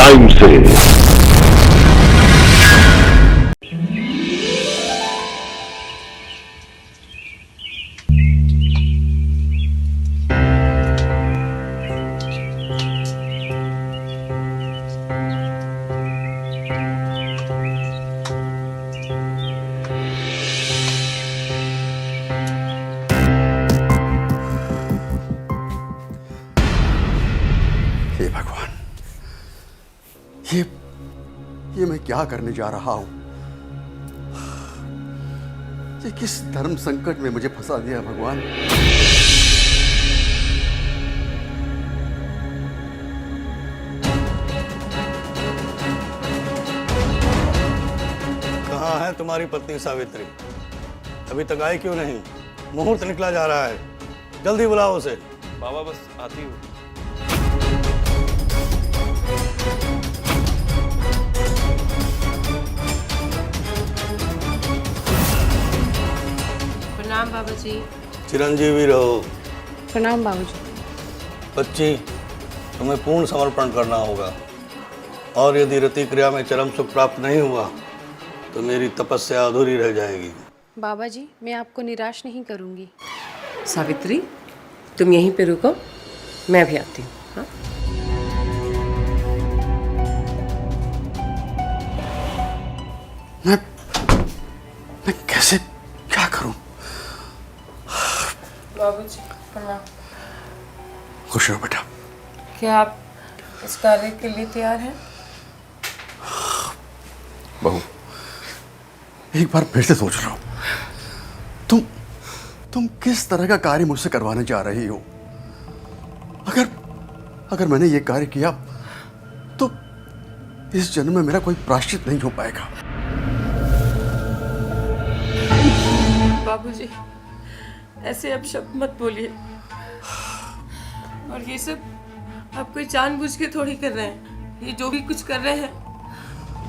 Time से। हे भगवान, ये मैं क्या करने जा रहा हूं? ये किस धर्म संकट में मुझे फंसा दिया भगवान। कहाँ है तुम्हारी पत्नी सावित्री? अभी तक आई क्यों नहीं? मुहूर्त निकला जा रहा है, जल्दी बुलाओ उसे। बाबा बस आती हूँ। प्रणाम बाबा जी। चिरंजीवी रहो। प्रणाम बाबूजी। बच्ची, तुम्हें पूर्ण समर्पण करना होगा, और यदि रति क्रिया में चरम सुख प्राप्त नहीं हुआ तो मेरी तपस्या अधूरी रह जाएगी। बाबा जी, मैं आपको निराश नहीं करूंगी। सावित्री, तुम यहीं पे रुको, मैं भी आती हूँ। हाँ? मैं कैसे क्या करूं? बाबूजी प्रणाम। खुश रहो बेटा। क्या आप इस कार्य के लिए तैयार हैं? बहू, एक बार फिर से सोच लो, तुम किस तरह का कार्य मुझसे करवाने जा रही हो? अगर मैंने ये कार्य किया तो इस जन्म में मेरा कोई प्रायश्चित नहीं हो पाएगा। बाबूजी, ऐसे अब शब्द मत बोलिए। और ये सब आप कोई जानबूझ के थोड़ी कर रहे हैं। ये जो भी कुछ कर रहे हैं,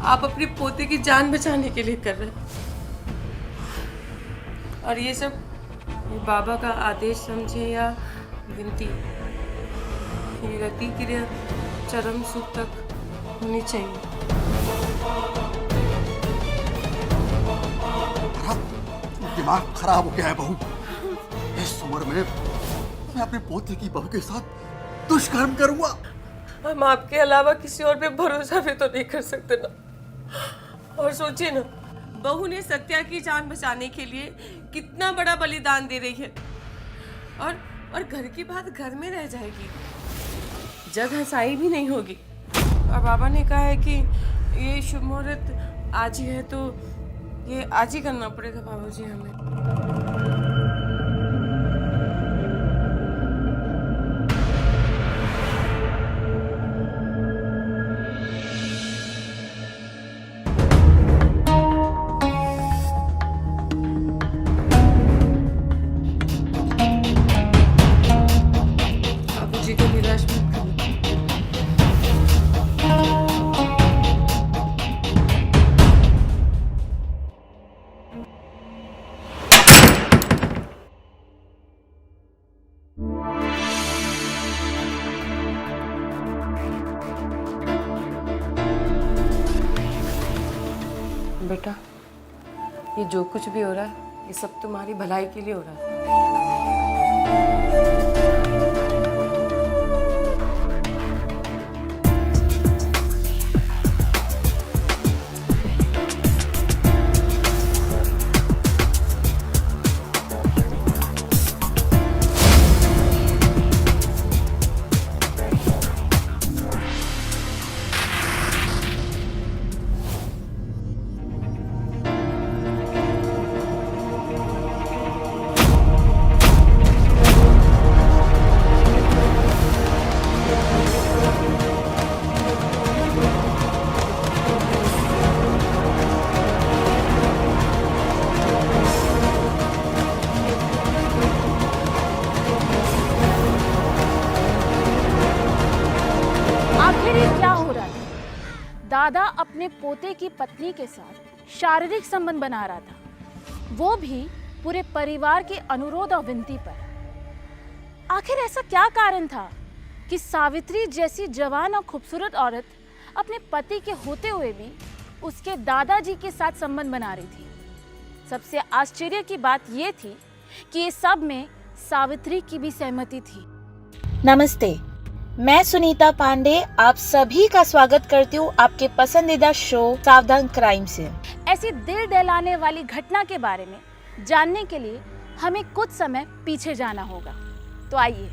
आप अपने पोते की जान बचाने के लिए कर रहे हैं। और ये सब ये बाबा का आदेश समझे या विनती, ये रति क्रिया चरम सुख तक होनी चाहिए। दिमाग खराब हो गया है बहू। इस उम्र में मैं अपने पोते की बहू के साथ दुष्कर्म करूंगा? हम आपके अलावा किसी और पे भरोसा भी तो नहीं कर सकते ना। और सोचिए ना, बहू ने सत्या की जान बचाने के लिए कितना बड़ा बलिदान दे रही है। और घर की बात घर में रह जाएगी, जग हंसाई भी नहीं होगी। और बाबा ने कहा है कि ये शुभ मुहूर्त आज ही है, तो ये आज ही करना पड़ेगा बाबूजी हमें। बाबूजी को निराश मत करो। बेटा, ये जो कुछ भी हो रहा है, ये सब तुम्हारी भलाई के लिए हो रहा है। आखिर ये क्या हो रहा था? दादा अपने पोते की पत्नी के साथ शारीरिक संबंध बना रहा था, वो भी पूरे परिवार के अनुरोध और विनती पर। आखिर ऐसा क्या कारण था कि सावित्री जैसी जवान और खूबसूरत औरत अपने पति के होते हुए भी उसके दादाजी के साथ संबंध बना रही थी। सबसे आश्चर्य की बात यह थी कि इस सब में सावित्री की भी सहमति थी। नमस्ते, मैं सुनीता पांडे आप सभी का स्वागत करती हूँ आपके पसंदीदा शो सावधान क्राइम से। ऐसी दिल दहलाने वाली घटना के बारे में जानने के लिए हमें कुछ समय पीछे जाना होगा। तो आइए।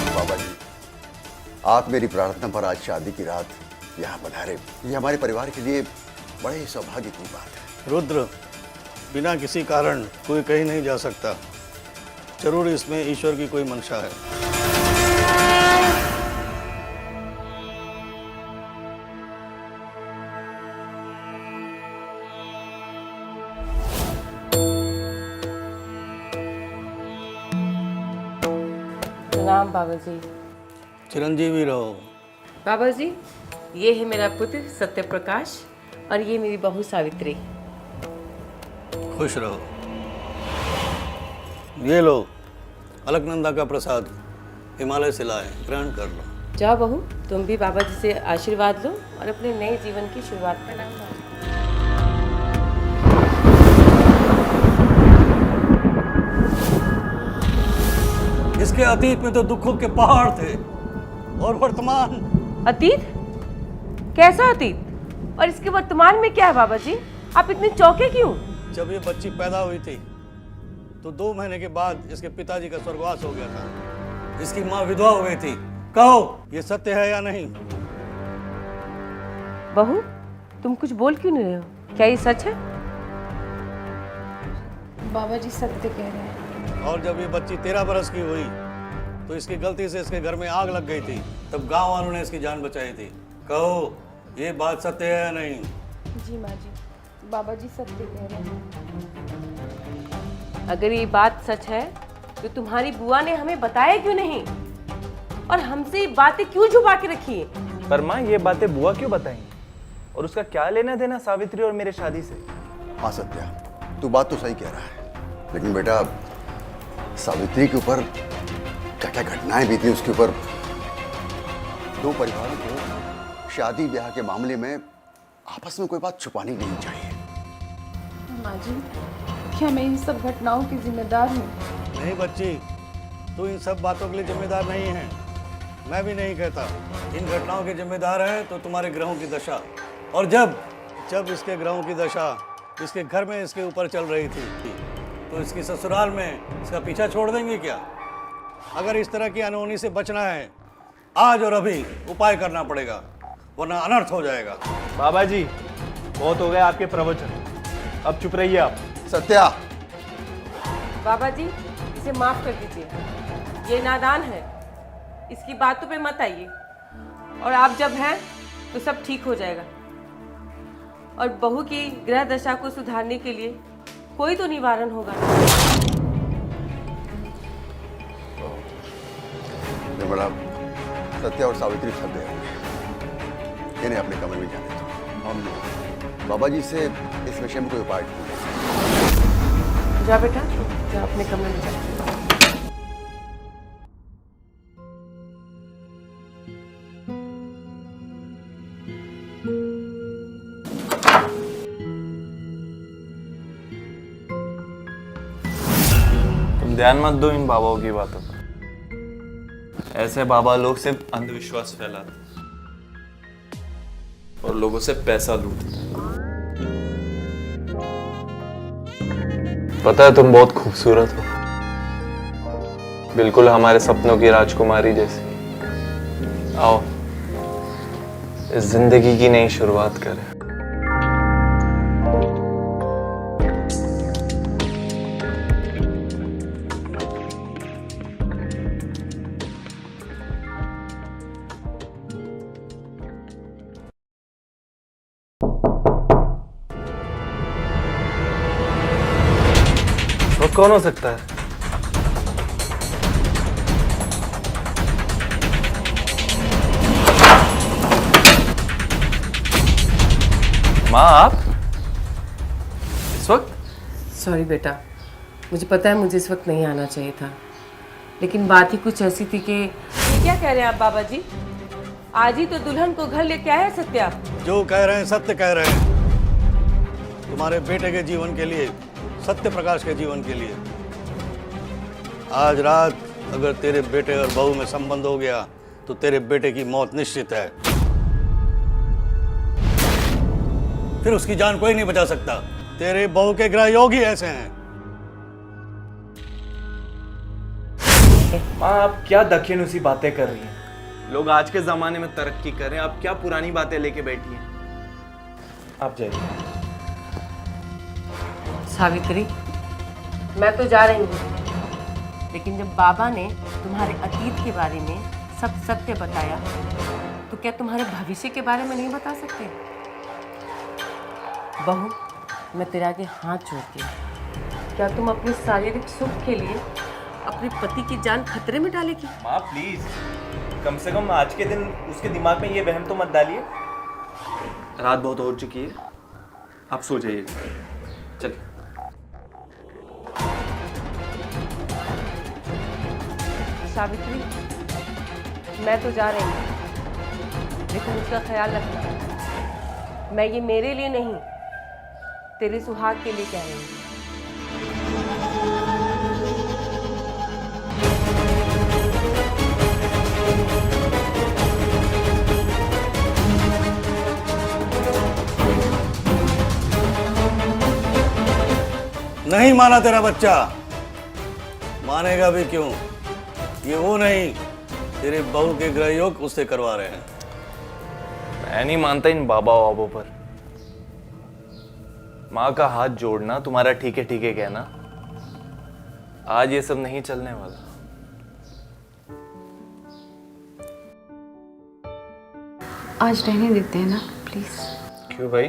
बाबा जी, आप मेरी प्रार्थना पर आज शादी की रात यहाँ पधारे, ये हमारे परिवार के लिए बड़े सौभाग्य की बात है। रुद्र, बिना किसी कारण कोई कहीं नहीं जा सकता। जरूर इसमें ईश्वर की कोई मंशा है। प्रणाम बाबा जी। चिरंजीवी रहो। बाबा जी, ये है मेरा पुत्र सत्य प्रकाश और ये मेरी बहू सावित्री। खुश रहो। ये लो अलकनंदा का प्रसाद, हिमालय से लाए, ग्रहण कर लो। जाओ बहू, तुम भी बाबा जी से आशीर्वाद लो और अपने नए जीवन की शुरुआत का नाम लो। इसके अतीत में तो दुखों के पहाड़ थे और वर्तमान। अतीत? कैसा अतीत? और इसके वर्तमान में क्या है बाबा जी? आप इतने चौंके क्यों? जब ये बच्ची पैदा हुई थी तो 2 महीने के बाद इसके पिताजी का स्वर्गवास हो गया था। इसकी माँ विधवा हो गई थी। कहो, ये सत्य है या नहीं? बहू, तुम कुछ बोल क्यों नहीं रहे हो? क्या ये सच है? बाबा जी सत्य कह रहे हैं। और जब ये बच्ची 13 बरस की हुई तो इसकी गलती से इसके घर में आग लग गई थी। तब गांव वालों ने इसकी जान बचाई थी। कहो, ये बात सत्य है या नहीं? जी माँ जी, बाबा जी सत्य कह रहे हैं। अगर ये बात सच है तो तुम्हारी बुआ ने हमें बताया क्यों नहीं? और हमसे ये बातें क्यों छुपा के रखी है? पर माँ, ये बातें बुआ क्यों बताएंगी? और उसका क्या लेना देना सावित्री और मेरे शादी से? हाँ सत्या, तू बात तो सही कह रहा है, लेकिन बेटा सावित्री के ऊपर क्या क्या घटनाएं बीती उसके ऊपर। 2 परिवारों को शादी ब्याह के मामले में आपस में कोई बात छुपानी नहीं चाहिए। माँ जी, क्या मैं इन सब घटनाओं की जिम्मेदार हूँ? नहीं बच्ची, तू इन सब बातों के लिए जिम्मेदार नहीं है। मैं भी नहीं कहता। इन घटनाओं के जिम्मेदार है तो तुम्हारे ग्रहों की दशा। और जब इसके ग्रहों की दशा इसके घर में इसके ऊपर चल रही थी तो इसकी ससुराल में इसका पीछा छोड़ देंगे क्या? अगर इस तरह की अनहोनी से बचना है, आज और अभी उपाय करना पड़ेगा, वरना अनर्थ हो जाएगा। बाबा जी, बहुत हो गया आपके प्रवचन, अब चुप रहिए आप। सत्या, बाबा जी, इसे माफ कर दीजिए। ये नादान है, इसकी बातों पे मत आइए। और आप जब हैं तो सब ठीक हो जाएगा। और बहू की ग्रह दशा को सुधारने के लिए कोई तो निवारण होगा। निर्मला, सत्या और सावित्री थक गए होंगे, इन्हें अपने कमरे में जाने दो। हम बाबा जी से इस विषय में कोई उपाय ढूंढेंगे। जा बेटा, जा अपने कमरे में जा। तुम ध्यान मत दो इन बाबाओं की बातों पर। ऐसे बाबा लोग सिर्फ अंधविश्वास फैलाते और लोगों से पैसा लूटते। पता है, तुम बहुत खूबसूरत हो, बिल्कुल हमारे सपनों की राजकुमारी जैसी। आओ, इस जिंदगी की नई शुरुआत करें। वो कौन हो सकता है? माँ, आप? सॉरी बेटा, मुझे पता है मुझे इस वक्त नहीं आना चाहिए था, लेकिन बात ही कुछ ऐसी थी कि ये क्या कह रहे हैं आप बाबा जी? आज ही तो दुल्हन को घर लेके आया सत्या। जो कह रहे हैं सत्य कह रहे हैं। तुम्हारे बेटे के जीवन के लिए, सत्य प्रकाश के जीवन के लिए। आज रात अगर तेरे बेटे और बहू में संबंध हो गया तो तेरे बेटे की मौत निश्चित है। फिर उसकी जान कोई नहीं बचा सकता। तेरे बहू के ग्रह योग ही ऐसे हैं। माँ, आप क्या दखीनुसी बातें कर रही हैं? लोग आज के जमाने में तरक्की कर रहे हैं, आप क्या पुरानी बातें लेके बैठी हैं? आप जाइए। सावित्री, मैं तो जा रही हूँ, लेकिन जब बाबा ने तुम्हारे अतीत के बारे में सब सत्य बताया तो क्या तुम्हारे भविष्य के बारे में नहीं बता सकते? बहू, मैं तेरे आगे हाथ जोड़ती हूँ, क्या तुम अपने शारीरिक सुख के लिए अपने पति की जान खतरे में डालेगी? माँ प्लीज, कम से कम आज के दिन उसके दिमाग में ये वहम तो मत डालिए। रात बहुत हो चुकी है, आप सो जाइए। चलिए। सावित्री, मैं तो जा रही हूँ, लेकिन उसका ख्याल रखना। मैं ये मेरे लिए नहीं, तेरे सुहाग के लिए कह रही हूँ। नहीं माना तेरा बच्चा, मानेगा भी क्यों? ये वो नहीं, तेरे बहू के ग्रह योग उससे करवा रहे हैं। मैं नहीं मानता इन बाबा वाबों पर। माँ का हाथ जोड़ना, तुम्हारा ठीक है कहना, आज ये सब नहीं चलने वाला। आज रहने देते हैं ना प्लीज। क्यों भाई,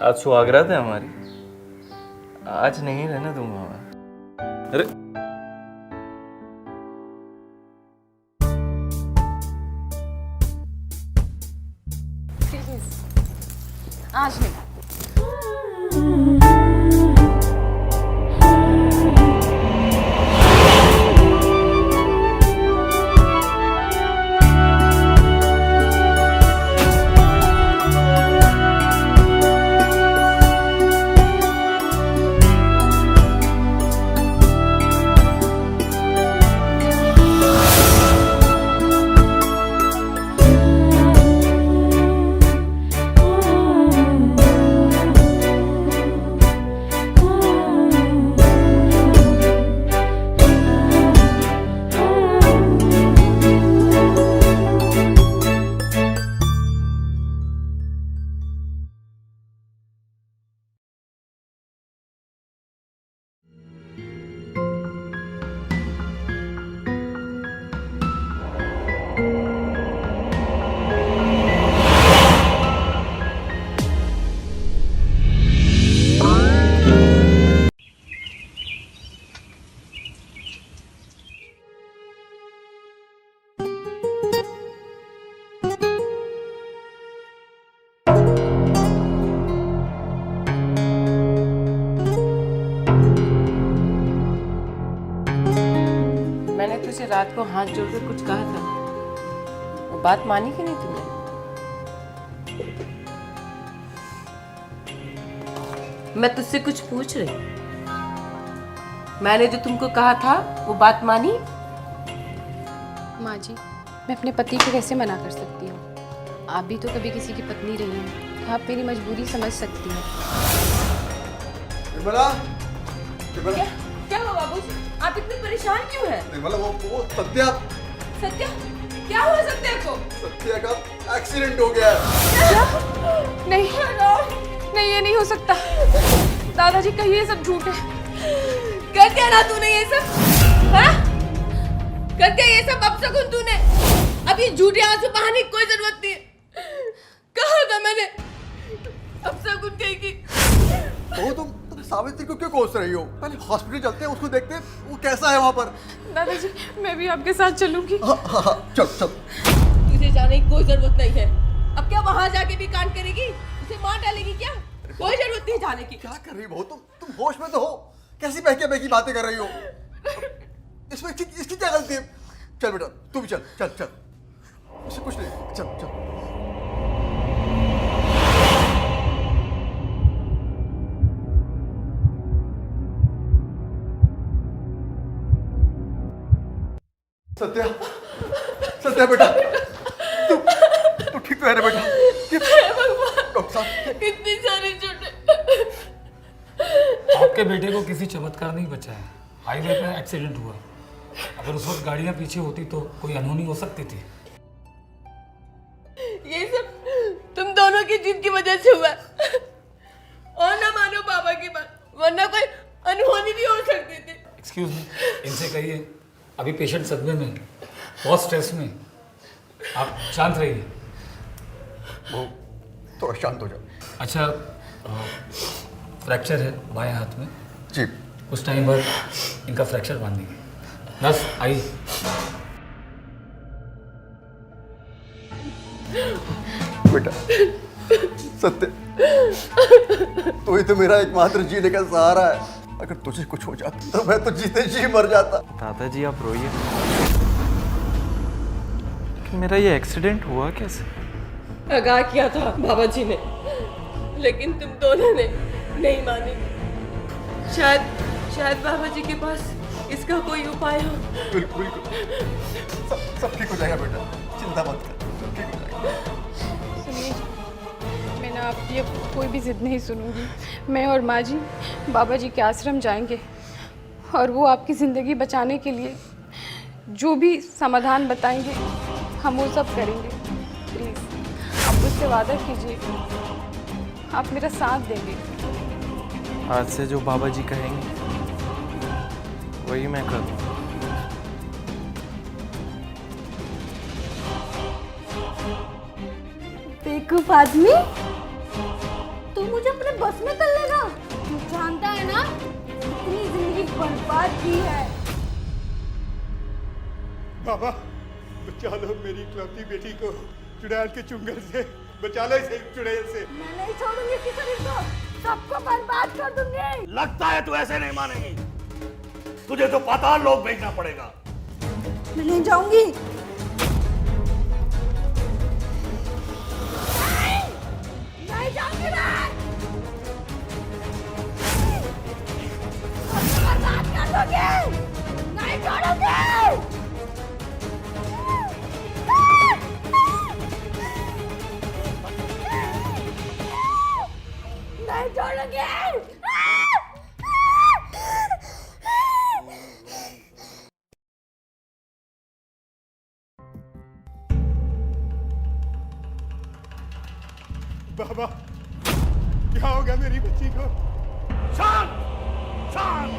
आज सुहागरात है हमारी, आज नहीं रहने दूंगा मैं। अरे आज नहीं। मैंने तुझे रात को हाथ जोड़कर कुछ कहा था, वो बात मानी कि नहीं तुमने? मैं तुझसे कुछ पूछ रही, मैंने जो तुमको कहा था वो बात मानी? माँ जी, मैं अपने पति को कैसे मना कर सकती हूँ? आप भी तो कभी किसी की पत्नी रही हैं, तो आप मेरी मजबूरी समझ सकती हैं। निर्मला, निर्मला, क्या हुआ बाबूजी? आप इतने परेशान क्यों हैं? निर्मला, वो सत्या क्या हुआ सत्या को? सत्या का एक्सीडेंट हो गया है। नहीं नहीं, ये नहीं हो सकता। दादाजी कहिए ये सब झूठ है। कर क्या ना तूने ये सब? हाँ? कर क्या ये सब अपशगुन तूने? अब ये झूठे आंसू बहाने की कोई जरूरत नहीं है। कहा था मैंने अपशगुन कहेगी। वो तुम सावित्री को क्यों कोस रही हो? पहले हॉस्पिटल चलते हैं, उसको देखते हैं वो कैसा है वहाँ पर। दादाजी, मैं भी आपके साथ चलूंगी। हाँ, चल। तुझे जाने की कोई जरूरत नहीं है। अब क्या वहां जाके भी कांड करेगी? उसे मार डालेगी क्या? कोई जरूरत नहीं जाने की। क्या कर रही हो तुम होश में तो हो, कैसी बहकी बहकी बातें कर रही हो? इसमें इसकी क्या गलती है? चल बेटा तू भी चल चल चल, इससे कुछ नहीं, चल चल। सत्या, सत्या बेटा, तू ठीक तो है ना बेटा? डॉक्टर साहब, इतनी सारी चोटें। आपके बेटे को किसी चमत्कार नहीं बचा है। हाईवे पे एक्सीडेंट हुआ। अगर उस वक्त गाड़ियां पीछे होती तो कोई अनहोनी हो सकती थी। ये सब तुम दोनों की जिद की वजह से हुआ। और ना मानो पापा की बात, वरना कोई अनहोनी भी हो सकती थी। एक्सक्यूज मी, इनसे कहिए अभी पेशेंट सदमे में, बहुत स्ट्रेस में, आप शांत रहिए। वो थोड़ा शांत हो जाओ। अच्छा, फ्रैक्चर है बाएं हाथ में, जी। कुछ टाइम बाद इनका फ्रैक्चर बांध देंगे। बस आइए। बेटा सत्य, तू ही तो मेरा एकमात्र जीने का सहारा है। अगर तुझे कुछ हो जाता तो मैं तो जीते जी मर जाता। दादाजी आप रोइए, कि मेरा ये एक्सीडेंट हुआ कैसे? आगाह किया था बाबा जी ने, लेकिन तुम दोनों ने नहीं मानी। शायद बाबा जी के पास इसका कोई उपाय हो। बिल्कुल बिल्कुल, सब ठीक हो जाएगा बेटा, चिंता मत कर, सब ठीक हो जाएगा। सुनिए जी, मैं ना आपकी अब कोई भी जिद नहीं सुनूंगी। मैं और माँ जी बाबा जी के आश्रम जाएंगे और वो आपकी ज़िंदगी बचाने के लिए जो भी समाधान बताएंगे हम वो सब करेंगे। प्लीज़ आप मुझसे वादा कीजिए, आप मेरा साथ देंगे। आज से जो बाबा जी कहेंगे वही मैं करूँ। बेवकूफ आदमी, तू मुझे अपने बस में कर लेगा? तू जानता है ना इतनी जिंदगी बर्बाद की है। बाबा बचा लो मेरी इकलौती बेटी को चुड़ैल के चुंगल से, बचा लो इसे चुड़ैल से। मैं नहीं छोड़ूंगी किसी को, सबको बर्बाद कर दूंगी। लगता है तू ऐसे नहीं मानेगी, तुझे तो पाताल लोक भेजना पड़ेगा। मैं नहीं जाऊंगी। नहीं जाऊंगी मैं। सबको बर्बाद कर दूंगी, नहीं छोड़ूंगी। नहीं छोड़ूंगी। बाबा क्या होगा मेरी बच्ची को? शांत शांत।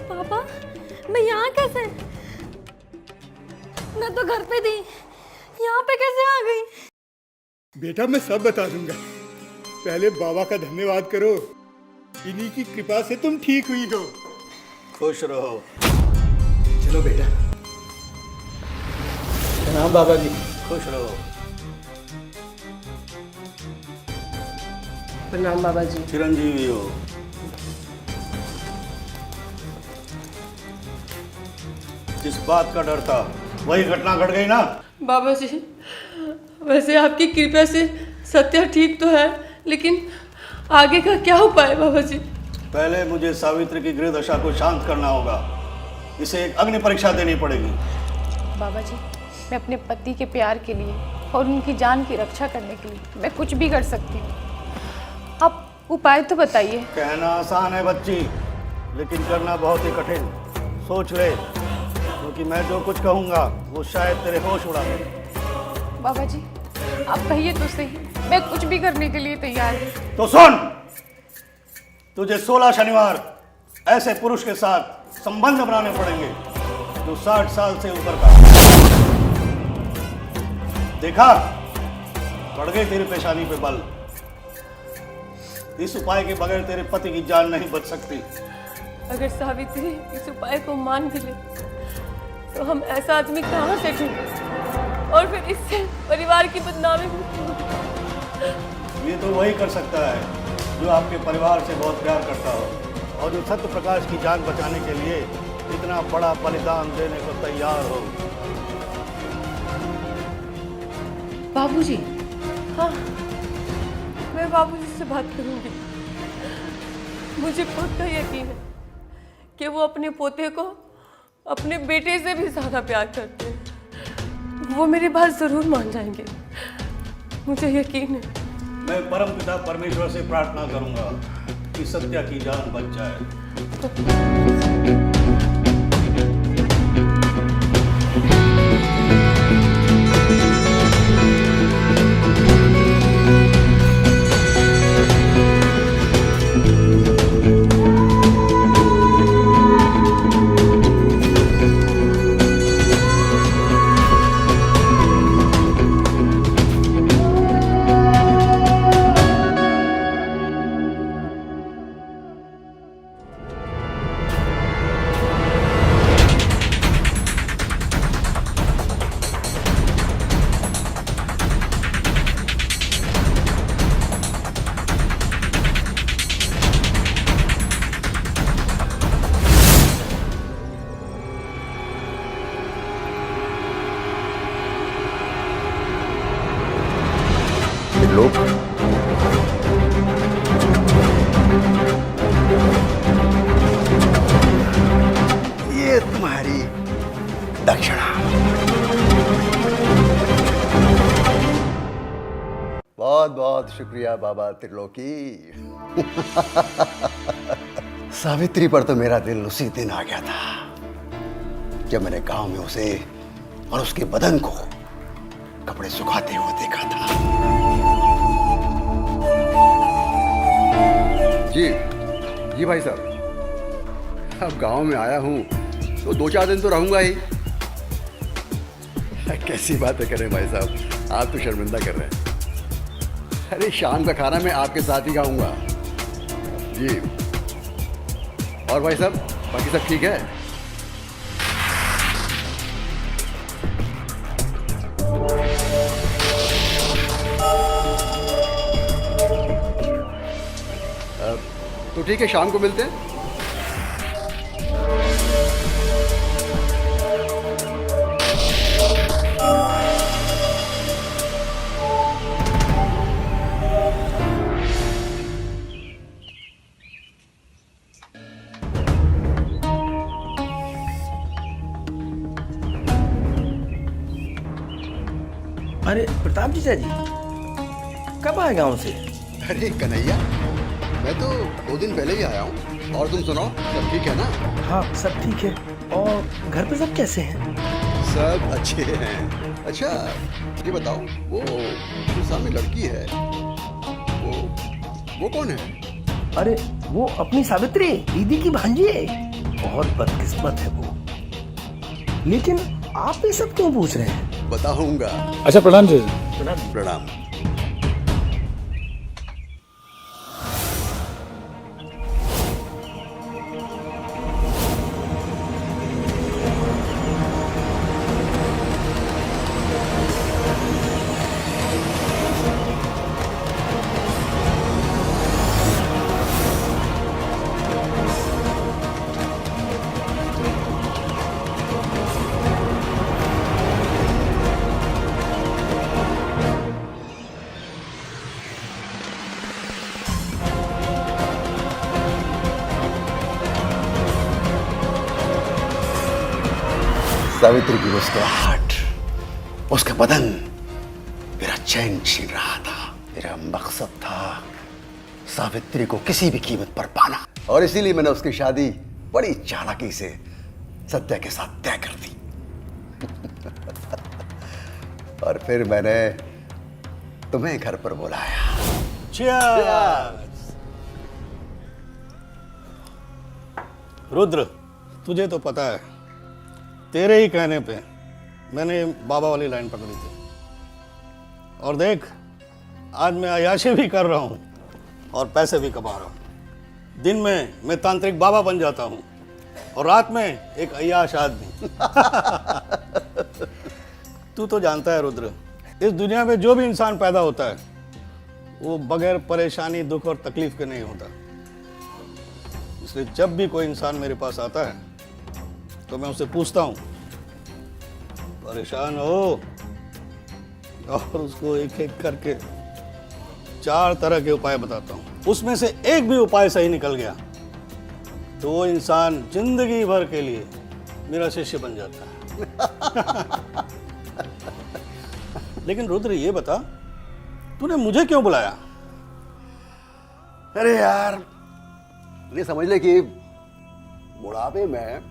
पापा मैं यहाँ कैसे? मैं तो घर पे थी, यहाँ पे कैसे आ गई? बेटा मैं सब बता दूंगा, पहले बाबा का धन्यवाद करो, इन्हीं की कृपा से तुम ठीक हुई हो। खुश रहो। चलो बेटा। प्रणाम बाबा जी। खुश रहो। प्रणाम बाबा जी। चिरंजीवी हो। जिस बात का डर था वही घटना घट गई ना? बाबा जी, वैसे आपकी कृपा से सत्या ठीक तो है, लेकिन आगे का क्या उपाय बाबा जी? पहले मुझे सावित्री की गृह दशा को शांत करना होगा, इसे एक अग्नि परीक्षा देनी पड़ेगी। बाबा जी, मैं अपने पति के प्यार के लिए और उनकी जान की रक्षा करने के लिए मैं कुछ भी कर सकती हूँ। आप उपाय तो बताइए। कहना आसान है बच्ची, लेकिन करना बहुत ही कठिन। सोच ले, क्योंकि मैं जो कुछ कहूँगा वो शायद तेरे होश उड़ा दे। बाबा जी आप कहिए तो सही, मैं कुछ भी करने के लिए तैयार हूँ। तो सुन, तुझे 16 शनिवार ऐसे पुरुष के साथ संबंध बनाने पड़ेंगे जो 60 साल से ऊपर का। देखा, बढ़ गई तेरी पेशानी पे बल। इस उपाय के बगैर तेरे पति की जान नहीं बच सकती। अगर सावित्री इस उपाय को मान भी ले तो हम ऐसा आदमी कहाँ से ढूंढें और फिर इससे परिवार की बदनामी भी। ये तो वही कर सकता है जो आपके परिवार से बहुत प्यार करता हो और जो सत्य प्रकाश की जान बचाने के लिए इतना बड़ा बलिदान देने को तैयार हो। बाबूजी, हाँ, मैं बाबूजी से बात करूंगी। मुझे पक्का यकीन है कि वो अपने पोते को अपने बेटे से भी ज्यादा प्यार करते हैं। वो मेरी बात जरूर मान जाएंगे, मुझे यकीन है। मैं परमपिता परमेश्वर से प्रार्थना करूंगा कि सत्या की जान बच जाए। लोग ये तुम्हारी दक्षिणा। बहुत बहुत शुक्रिया बाबा त्रिलोकी। सावित्री पर तो मेरा दिल उसी दिन आ गया था जब मैंने गांव में उसे और उसके बदन को कपड़े सुखाते हुए देखा था। जी भाई साहब, अब गांव में आया हूं तो 2-4 दिन तो रहूंगा ही। कैसी बातें करें भाई साहब, आप तो शर्मिंदा कर रहे हैं। अरे शाम का खाना मैं आपके साथ ही खाऊंगा। जी, और भाई साहब बाकी सब ठीक है? तो ठीक है, शाम को मिलते हैं। अरे प्रताप जीजा जी, कब आए गाँव से? अरे कन्हैया, मैं तो 2 दिन पहले ही आया हूँ। और तुम सुनाओ, सब ठीक है ना? हाँ सब ठीक है। और घर पे सब कैसे हैं? सब अच्छे हैं। अच्छा ये बताओ, वो जो सामने लड़की है वो कौन है? अरे वो अपनी सावित्री दीदी की भांजी है। बहुत बदकिस्मत है वो। लेकिन आप ये सब क्यों पूछ रहे हैं? बताऊंगा। अच्छा प्रणाम जी। प्रणाम। सावित्री की मुस्कुराहट, उसका बदन मेरा चैन छीन रहा था। मेरा मकसद था सावित्री को किसी भी कीमत पर पाना, और इसीलिए मैंने उसकी शादी बड़ी चालाकी से सत्या के साथ तय कर दी। और फिर मैंने तुम्हें घर पर बुलाया। Cheers! रुद्र, तुझे तो पता है, तेरे ही कहने पे मैंने बाबा वाली लाइन पकड़ी थी। और देख, आज मैं अय्याशी भी कर रहा हूँ और पैसे भी कमा रहा हूँ। दिन में मैं तांत्रिक बाबा बन जाता हूँ और रात में एक अय्याश आदमी। तू तो जानता है रुद्र, इस दुनिया में जो भी इंसान पैदा होता है वो बगैर परेशानी, दुख और तकलीफ के नहीं होता। इसलिए जब भी कोई इंसान मेरे पास आता है तो मैं उससे पूछता हूँ परेशान हो, और उसको एक एक करके 4 तरह के उपाय बताता हूँ। उसमें से एक भी उपाय सही निकल गया तो वो इंसान जिंदगी भर के लिए मेरा शिष्य बन जाता है। लेकिन रुद्र ये बता, तूने मुझे क्यों बुलाया? अरे यार, ये समझ ले कि बुढ़ापे में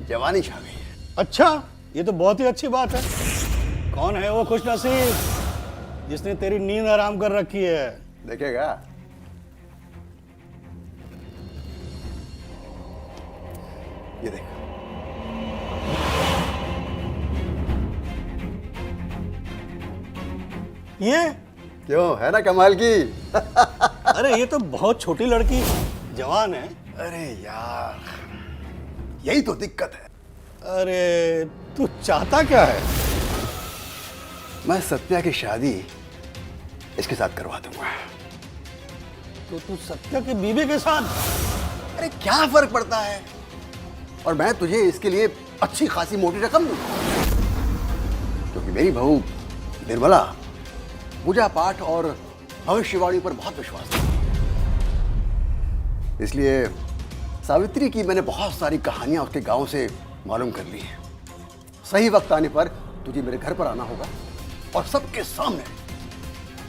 जवानी छा गई है। अच्छा, ये तो बहुत ही अच्छी बात है। कौन है वो खुशनसीब जिसने तेरी नींद आराम कर रखी है? देखेगा। ये देख। ये क्यों, है ना कमाल की? अरे ये तो बहुत छोटी लड़की, जवान है। अरे यार, यही तो दिक्कत है। अरे तू चाहता क्या है? मैं सत्या की शादी इसके साथ करवा दूंगा। तो तू सत्या की बीवी के साथ? अरे क्या फर्क पड़ता है? और मैं तुझे इसके लिए अच्छी खासी मोटी रकम दूंगा, क्योंकि मेरी बहू निर्मला पूजा पाठ और भविष्यवाणी पर बहुत विश्वास है। इसलिए सावित्री की मैंने बहुत सारी कहानियां उसके गांव से मालूम कर ली है। सही वक्त आने पर तुझे मेरे घर पर आना होगा और सबके सामने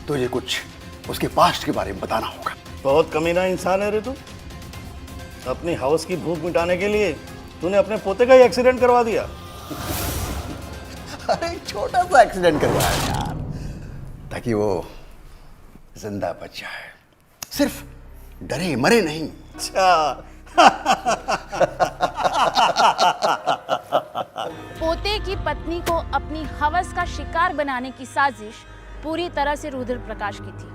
तुझे कुछ उसके पास्ट के बारे में बताना होगा। बहुत कमीना इंसान है रे तू। अपनी हाउस की भूख मिटाने के लिए तूने अपने पोते का ही एक्सीडेंट करवा दिया। अरे छोटा सा एक्सीडेंट करवाया यार, ताकि वो जिंदा बच जाए, सिर्फ डरे मरे नहीं। अच्छा। पोते की पत्नी को अपनी हवस का शिकार बनाने की साजिश पूरी तरह से रुद्र प्रकाश की थी।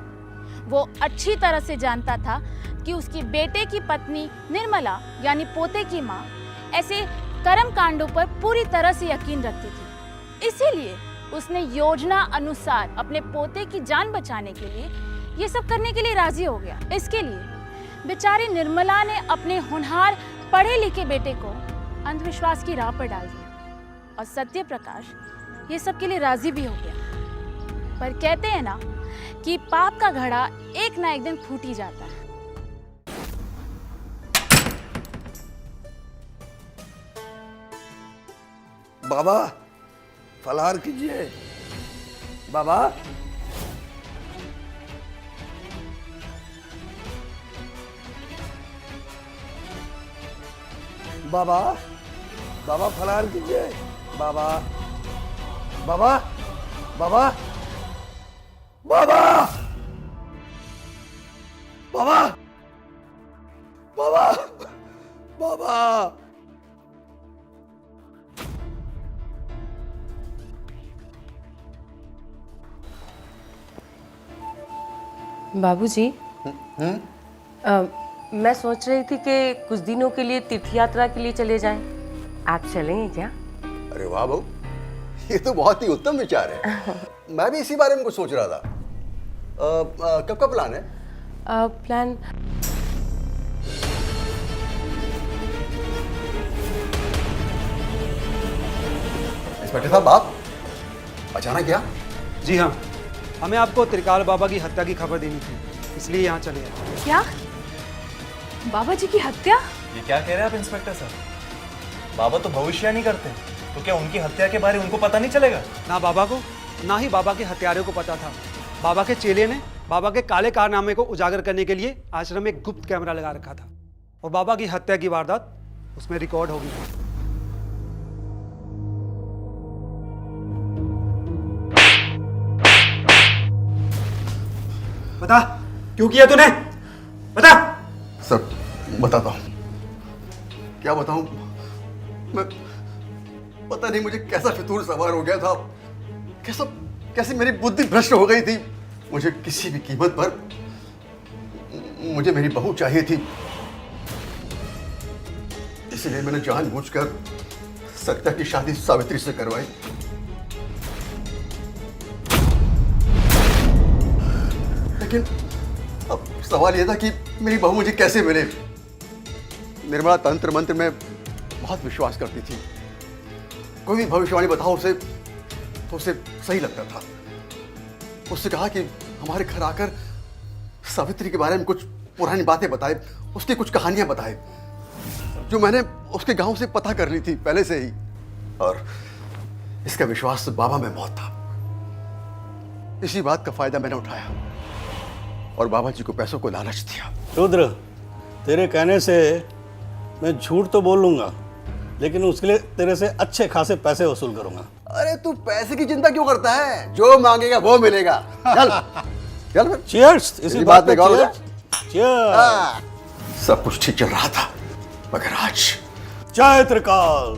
वो अच्छी तरह से जानता था कि उसकी बेटे की पत्नी निर्मला यानी पोते की माँ ऐसे कर्म कांडों पर पूरी तरह से यकीन रखती थी। इसीलिए उसने योजना अनुसार अपने पोते की जान बचाने के लिए ये सब करने के लिए राजी हो गया। इसके लिए बेचारी निर्मला ने अपने होनहार पढ़े लिखे बेटे को अंधविश्वास की राह पर डाल दिया और सत्य प्रकाश ये सब के लिए राजी भी हो गया। पर कहते हैं ना कि पाप का घड़ा एक ना एक दिन फूट ही जाता है। बाबा फलाहार कीजिए। बाबा बाबा बाबा फलाहार कीजिए। बाबा बाबा बाबा बाबा बाबा बाबा बाबा। बाबूजी, मैं सोच रही थी कि कुछ दिनों के लिए तीर्थ यात्रा के लिए चले जाएं। आप चलेंगे क्या? अरे वाह बहू, ये तो बहुत ही उत्तम विचार है। मैं भी इसी बारे में कुछ सोच रहा था। कब का प्लान है? प्लान इंस्पेक्टर साहब, आप अचानक क्या? जी हाँ, हमें आपको त्रिकाल बाबा की हत्या की खबर देनी थी, इसलिए यहाँ चले आए। क्या? बाबा जी की हत्या? ये क्या कह रहे हैं आप इंस्पेक्टर साहब? बाबा तो भविष्यवाणी करते हैं, तो क्या उनकी हत्या के बारे में उनको पता नहीं चलेगा? ना बाबा को, ना ही बाबा के हत्यारे को पता था। बाबा के चेले ने बाबा के काले कारनामे को उजागर करने के लिए आश्रम में एक गुप्त कैमरा लगा रखा था और बाबा की हत्या की वारदात उसमें रिकॉर्ड होगी। बता, क्यों किया तूने? बता। सर, बताता हूँ। क्या बताऊँ? मैं पता नहीं मुझे कैसा फितूर सवार हो गया था, कैसे मेरी बुद्धि भ्रष्ट हो गई थी। मुझे किसी भी कीमत पर मुझे मेरी बहू चाहिए थी, इसलिए मैंने जानबूझकर सत्या की शादी सावित्री से करवाई। लेकिन अब सवाल यह था कि मेरी बहू मुझे कैसे मिले। निर्मला तंत्र मंत्र में बहुत विश्वास करती थी। कोई भी भविष्यवाणी बताओ उसे तो उसे सही लगता था। उससे कहा कि हमारे घर आकर सावित्री के बारे में कुछ पुरानी बातें बताए, उसकी कुछ कहानियां बताए जो मैंने उसके गांव से पता कर ली थी पहले से ही। और इसका विश्वास बाबा में बहुत था। इसी बात का फायदा मैंने उठाया और बाबा जी को पैसों को लालच दिया। रुद्र, तेरे कहने से मैं झूठ तो बोल लूंगा, लेकिन उसके लिए तेरे से अच्छे खासे पैसे वसूल करूंगा। अरे तू पैसे की चिंता क्यों करता है? जो मांगेगा वो मिलेगा। चल चल फिर। चीयर्स। इसी बात पे गौर। चीयर्स। सब कुछ ठीक चल रहा था, मगर आज जय त्रिकाल।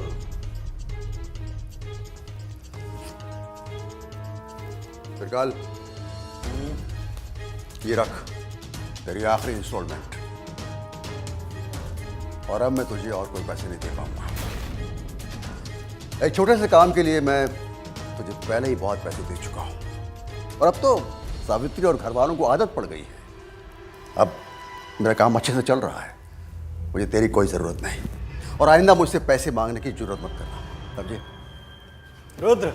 त्रिकाल, ये रख तेरी आखिरी इंस्टॉलमेंट। और अब मैं तुझे और कोई पैसे नहीं दे पाऊंगा। एक छोटे से काम के लिए मैं तुझे पहले ही बहुत पैसे दे चुका हूं और अब तो सावित्री और घर वालों को आदत पड़ गई है। अब मेरा काम अच्छे से चल रहा है, मुझे तेरी कोई जरूरत नहीं। और आइंदा मुझसे पैसे मांगने की जरूरत मत करना, समझे? रुद्र,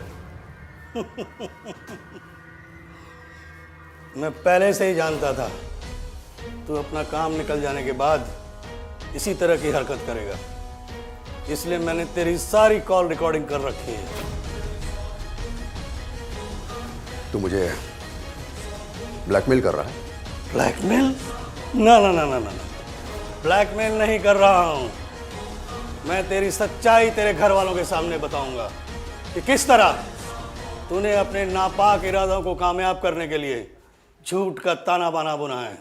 मैं पहले से ही जानता था तू अपना काम निकल जाने के बाद इसी तरह की हरकत करेगा, इसलिए मैंने तेरी सारी कॉल रिकॉर्डिंग कर रखी है। तू मुझे ब्लैकमेल कर रहा है? ब्लैकमेल? ना ना ना ना ना, ब्लैकमेल नहीं कर रहा हूं। मैं तेरी सच्चाई तेरे घर वालों के सामने बताऊंगा कि किस तरह तूने अपने नापाक इरादों को कामयाब करने के लिए झूठ का ताना बाना बुना है।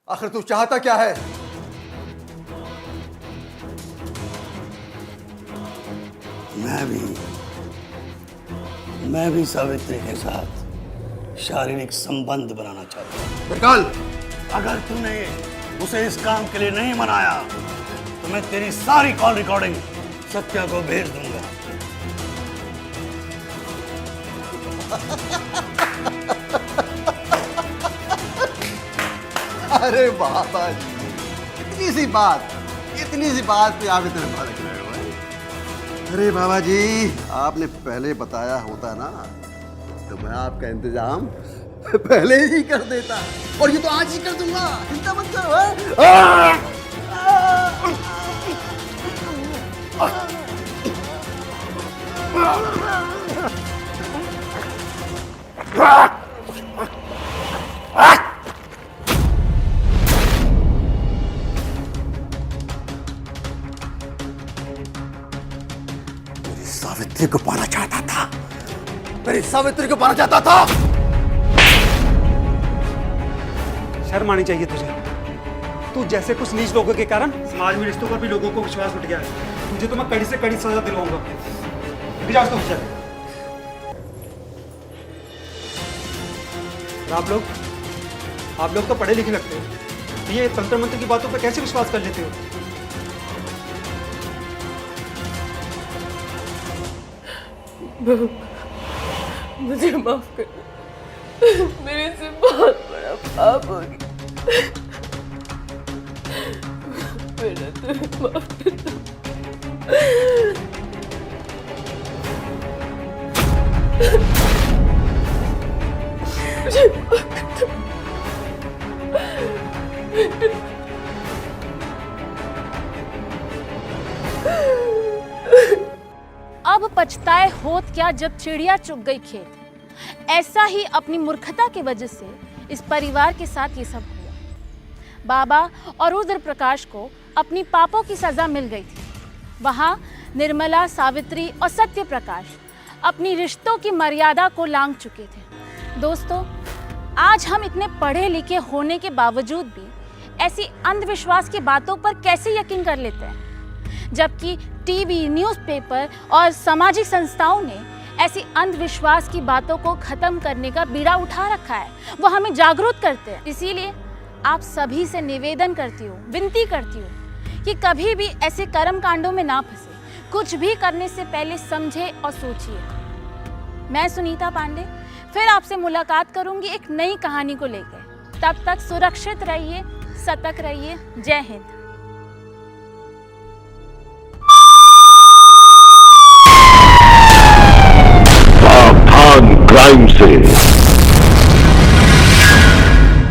आखिर तू चाहता क्या है? मैं भी सावित्री के साथ शारीरिक संबंध बनाना चाहता हूं। त्रिकाल, अगर तूने उसे इस काम के लिए नहीं मनाया तो मैं तेरी सारी कॉल रिकॉर्डिंग सत्या को भेज दूंगा। अरे बाबा जी, इतनी सी बात पे आप इतने भड़क रहे हो? अरे बाबा जी, आपने पहले बताया होता ना तो मैं आपका इंतजाम पहले ही कर देता, और ये तो आज ही कर दूंगा, चिंता मत करो। सावित्री को पाना चाहता था, मेरी सावित्री को पाना चाहता था। शर्म आनी चाहिए तुझे। तू जैसे कुछ नीच लोगों के कारण समाज में रिश्तों पर भी लोगों को विश्वास उठ गया है। तुझे तो मैं कड़ी से कड़ी सजा दिलवाऊंगा। आप लोग तो पढ़े लिखे लगते हो, ये तंत्र मंत्र की बातों पर कैसे विश्वास कर लेते हो? मुझे माफ कर दो, मेरे से बहुत बड़ा पाप हो गया। मेरा तुम्हें माफ कर दो। मुझे माफ कर दो। अब पछताए होत क्या जब चिड़िया चुग गई खेत। ऐसा ही अपनी मूर्खता की वजह से इस परिवार के साथ ये सब हुआ। बाबा और रुद्र प्रकाश को अपनी पापों की सजा मिल गई थी। वहाँ निर्मला, सावित्री और सत्य प्रकाश अपनी रिश्तों की मर्यादा को लांघ चुके थे। दोस्तों, आज हम इतने पढ़े लिखे होने के बावजूद भी ऐसी अंधविश्वास की बातों पर कैसे यकीन कर लेते हैं, जबकि टीवी, न्यूज़पेपर और सामाजिक संस्थाओं ने ऐसी अंधविश्वास की बातों को खत्म करने का बीड़ा उठा रखा है। वो हमें जागरूक करते हैं। इसीलिए आप सभी से निवेदन करती हूँ, विनती करती हूँ कि कभी भी ऐसे कर्म कांडों में ना फंसे। कुछ भी करने से पहले समझे और सोचिए। मैं सुनीता पांडे फिर आपसे मुलाकात करूंगी एक नई कहानी को लेकर। तब तक सुरक्षित रहिए, सतर्क रहिए। जय हिंद। क्राइम से